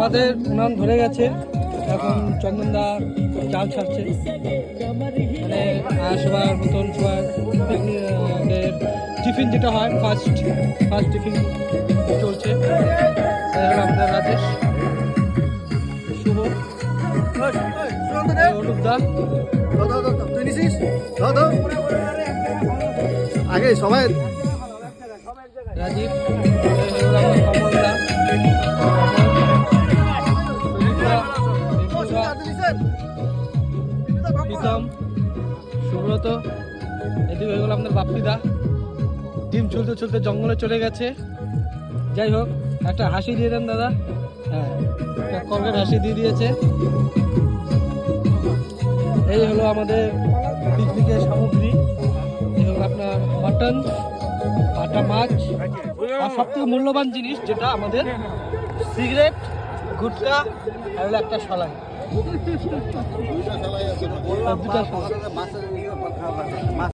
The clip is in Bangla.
আমাদের উনান ধরে গেছে, এখন চন্দনদা জাল ছাড়ছে। মানে সবার মতন সবার টিফিন যেটা হয় ফার্স্ট টিফিন চলছে। আমাদের রাজেশ, শুভ, অনুপদা, আগে সবাই রাজীব, কমলদা, প্রীতম, সুব্রত, এদিকে হয়ে গেল আপনার বাপ্পিদা। ডিম চলতে চলতে জঙ্গলে চলে গেছে। যাই হোক, একটা হাসি দিয়ে দেন দাদা। হ্যাঁ, একটা কলকার হাসি দিয়ে দিয়েছে। এই হলো আমাদের পিকনিকের সামগ্রী। এই হলো আপনার মাটন, কাটা মাছ, আর সবথেকে মূল্যবান জিনিস যেটা আমাদের সিগারেট, গুটকা, আর হলো একটা সলাই। দুটা সলাই।